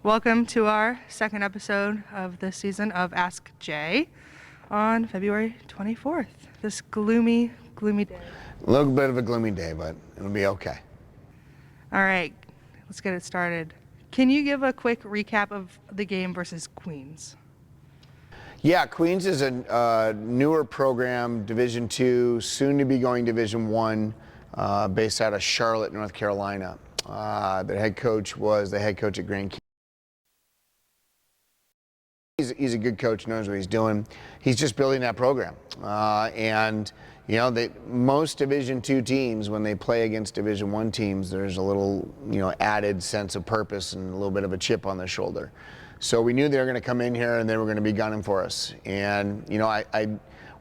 Welcome to our second episode of this season of Ask Jay on February 24th. This gloomy day. A little bit of a gloomy day, but it'll be okay. All right, let's get it started. Can you give a quick recap of the game versus Queens? Yeah, Queens is a newer program, Division II, soon to be going Division I, based out of Charlotte, North Carolina. The head coach was the head coach at Grand Canyon. He's a good coach, knows what he's doing. He's just building that program. And, you know, most Division II teams, when they play against Division I teams, there's a little, added sense of purpose and a little bit of a chip on their shoulder. So we knew they were going to come in here and they were going to be gunning for us. And,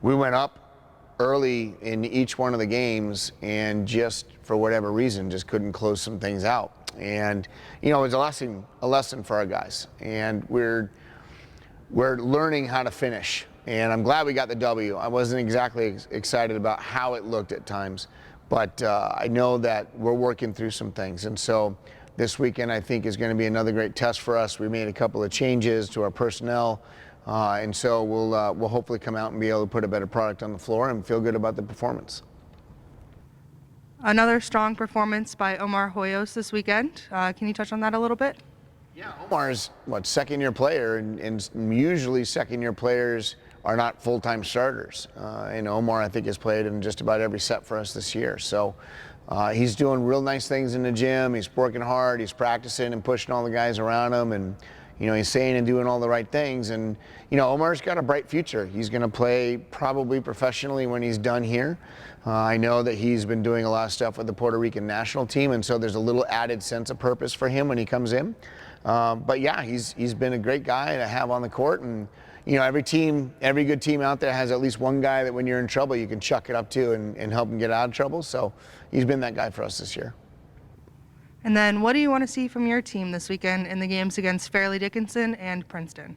we went up early in each one of the games and just, for whatever reason, just couldn't close some things out. And, it was a lesson for our guys. And we're learning how to finish, and I'm glad we got the W. I wasn't exactly excited about how it looked at times, but I know that we're working through some things, and so this weekend I think is going to be another great test for us. We made a couple of changes to our personnel, and so we'll hopefully come out and be able to put a better product on the floor and feel good about the performance. Another strong performance by Omar Hoyos this weekend. Can you touch on that a little bit? Yeah, Omar's second-year player, and usually second-year players are not full-time starters. And Omar, I think, has played in just about every set for us this year. So he's doing real nice things in the gym. He's working hard. He's practicing and pushing all the guys around him, and he's saying and doing all the right things. And Omar's got a bright future. He's going to play probably professionally when he's done here. I know that he's been doing a lot of stuff with the Puerto Rican national team, and so there's a little added sense of purpose for him when he comes in. But yeah, he's been a great guy to have on the court, and every good team out there has at least one guy that when you're in trouble you can chuck it up to and help him get out of trouble. So he's been that guy for us this year. And then what do you want to see from your team this weekend in the games against Fairleigh Dickinson and Princeton?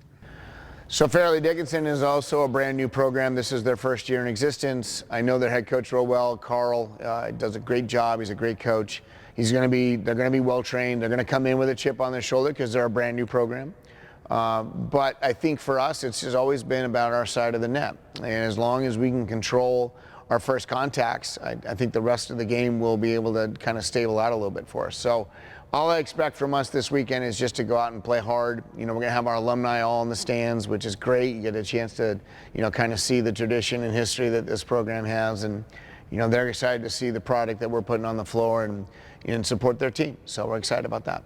So Fairleigh Dickinson is also a brand new program. This is their first year in existence. I know their head coach real well. Carl does a great job. He's a great coach. They're going to be well trained. They're going to come in with a chip on their shoulder because they're a brand new program. But I think for us, it's just always been about our side of the net. And as long as we can control our first contacts, I think the rest of the game will be able to kind of stable out a little bit for us. So all I expect from us this weekend is just to go out and play hard. We're going to have our alumni all in the stands, which is great. You get a chance to, kind of see the tradition and history that this program has. And, they're excited to see the product that we're putting on the floor and support their team. So we're excited about that.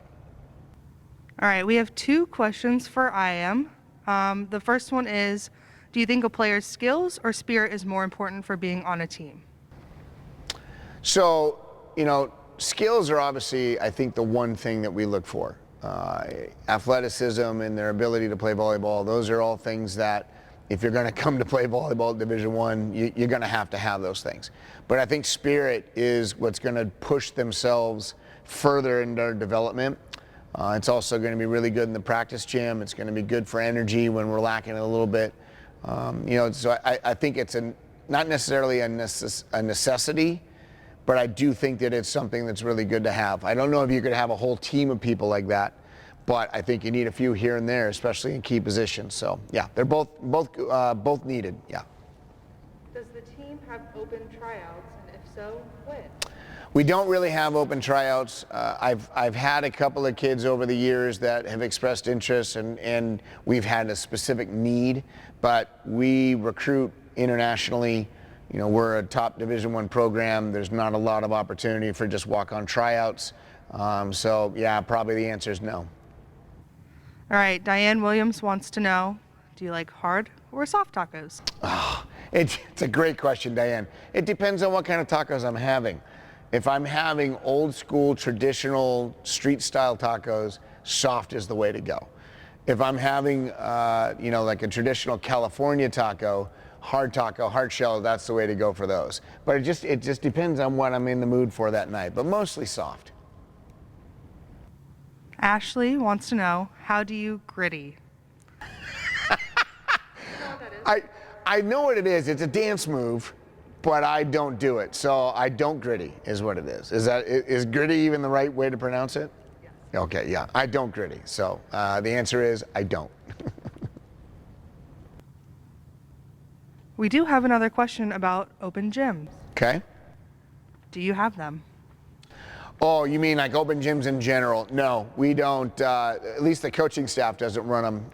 All right, we have two questions for IM. The first one is, do you think a player's skills or spirit is more important for being on a team? So, skills are obviously, I think, the one thing that we look for. Athleticism and their ability to play volleyball, those are all things that if you're going to come to play volleyball at Division I, you're going to have those things. But I think spirit is what's going to push themselves further in their development. It's also going to be really good in the practice gym. It's going to be good for energy when we're lacking it a little bit. So I think it's not necessarily a necessity, but I do think that it's something that's really good to have. I don't know if you could have a whole team of people like that, but I think you need a few here and there, especially in key positions. So yeah, they're both needed. Yeah. Does the team have open tryouts, and if so, when? We don't really have open tryouts. I've had a couple of kids over the years that have expressed interest, and we've had a specific need, but we recruit internationally. We're a top Division I program. There's not a lot of opportunity for just walk-on tryouts. So yeah, probably the answer is no. All right, Diane Williams wants to know, do you like hard or soft tacos? Oh, it's a great question, Diane. It depends on what kind of tacos I'm having. If I'm having old school, traditional, street style tacos, soft is the way to go. If I'm having, like a traditional California taco, hard shell, that's the way to go for those. But it just depends on what I'm in the mood for that night, but mostly soft. Ashley wants to know, how do you gritty? I know what it is. It's a dance move, but I don't do it. So I don't gritty is what it is. Is gritty even the right way to pronounce it? Yes. Okay, yeah, I don't gritty. So the answer is I don't. We do have another question about open gyms. Okay. Do you have them? Oh, you mean like open gyms in general? No, we don't. At least the coaching staff doesn't run them.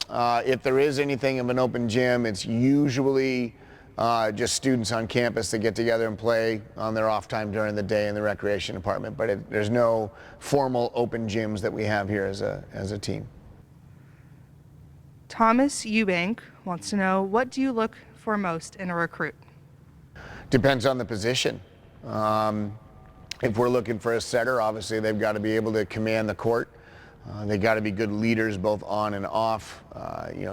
If there is anything of an open gym, it's usually just students on campus that get together and play on their off time during the day in the recreation department. But there's no formal open gyms that we have here as a team. Thomas Eubank wants to know, what do you look for most in a recruit? Depends on the position. If we're looking for a setter, obviously they've got to be able to command the court. They've got to be good leaders both on and off.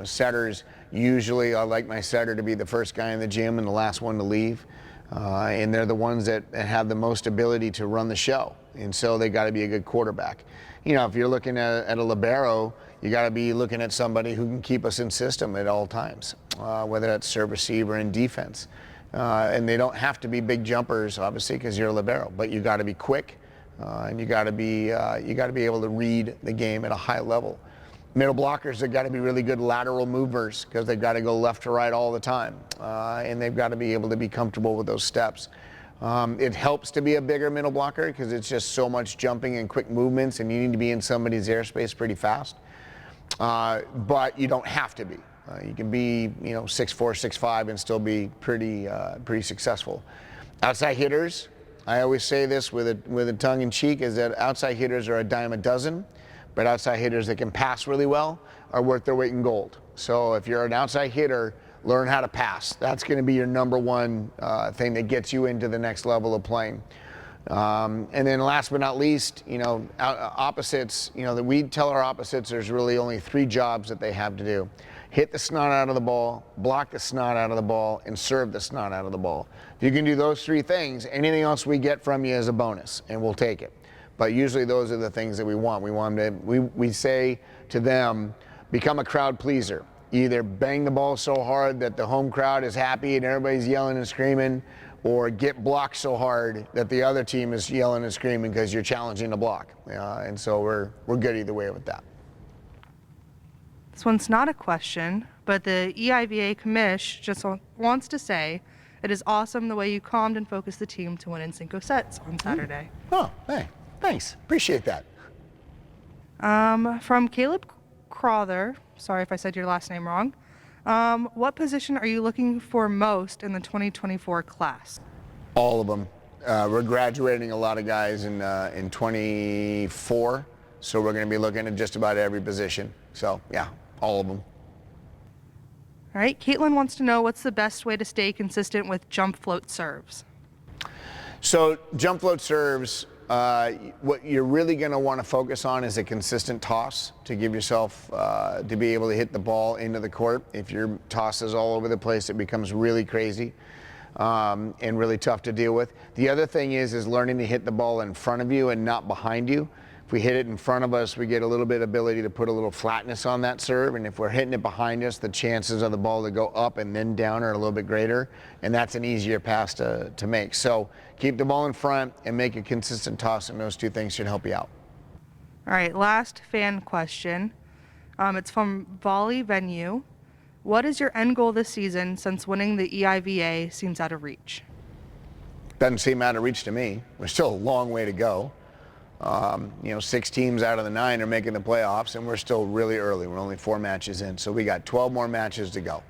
Setters, usually I like my setter to be the first guy in the gym and the last one to leave. And they're the ones that have the most ability to run the show. And so they got to be a good quarterback. If you're looking at a libero, you got to be looking at somebody who can keep us in system at all times, whether that's serve, receive, or in defense. And they don't have to be big jumpers, obviously, because you're a libero. But you got to be quick, and you got to be able to read the game at a high level. Middle blockers have got to be really good lateral movers because they've got to go left to right all the time, and they've got to be able to be comfortable with those steps. It helps to be a bigger middle blocker because it's just so much jumping and quick movements, and you need to be in somebody's airspace pretty fast. But you don't have to be. You can be, 6'4", 6'5", and still be pretty successful. Outside hitters, I always say this with a tongue in cheek, is that outside hitters are a dime a dozen, but outside hitters that can pass really well are worth their weight in gold. So if you're an outside hitter, learn how to pass. That's going to be your number one thing that gets you into the next level of playing. And then last but not least, opposites, that we tell our opposites there's really only 3 jobs that they have to do. Hit the snot out of the ball, block the snot out of the ball, and serve the snot out of the ball. If you can do those 3 things, anything else we get from you is a bonus, and we'll take it. But usually those are the things that we want. We want them to, we say to them, become a crowd pleaser. Either bang the ball so hard that the home crowd is happy and everybody's yelling and screaming, or get blocked so hard that the other team is yelling and screaming because you're challenging the block. And so we're good either way with that. This one's not a question, but the EIVA commish just wants to say it is awesome the way you calmed and focused the team to win in 5 sets on Saturday. Oh, hey, thanks. Appreciate that. From Caleb Crowther, sorry if I said your last name wrong, what position are you looking for most in the 2024 class? All of them. We're graduating a lot of guys in 24, so we're going to be looking at just about every position. So, yeah, all of them. All right, Caitlin wants to know, what's the best way to stay consistent with jump float serves? So jump float serves, what you're really going to want to focus on is a consistent toss to give yourself to be able to hit the ball into the court. If your toss is all over the place, it becomes really crazy and really tough to deal with. The other thing is learning to hit the ball in front of you and not behind you. If we hit it in front of us, we get a little bit of ability to put a little flatness on that serve, and if we're hitting it behind us, the chances of the ball to go up and then down are a little bit greater, and that's an easier pass to make. So keep the ball in front and make a consistent toss, and those 2 things should help you out. All right, last fan question. It's from Volley Venue. What is your end goal this season since winning the EIVA seems out of reach? Doesn't seem out of reach to me. There's still a long way to go. 6 teams out of the 9 are making the playoffs, and we're still really early. We're only 4 matches in, so we got 12 more matches to go.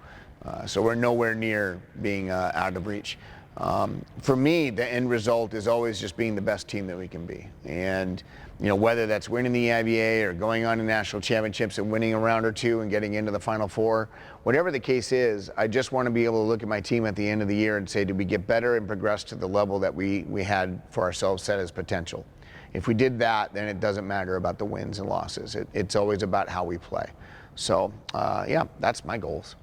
So we're nowhere near being out of reach. For me, the end result is always just being the best team that we can be. And, whether that's winning the EIVA or going on to national championships and winning a round or 2 and getting into the Final Four, whatever the case is, I just want to be able to look at my team at the end of the year and say, did we get better and progress to the level that we had for ourselves set as potential? If we did that, then it doesn't matter about the wins and losses. It's always about how we play. So, yeah, that's my goals.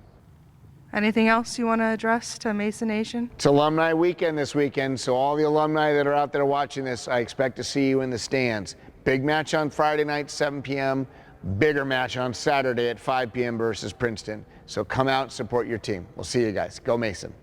Anything else you want to address to Mason Nation? It's Alumni Weekend this weekend, so all the alumni that are out there watching this, I expect to see you in the stands. Big match on Friday night, 7 p.m. Bigger match on Saturday at 5 p.m. versus Princeton. So come out and support your team. We'll see you guys. Go Mason.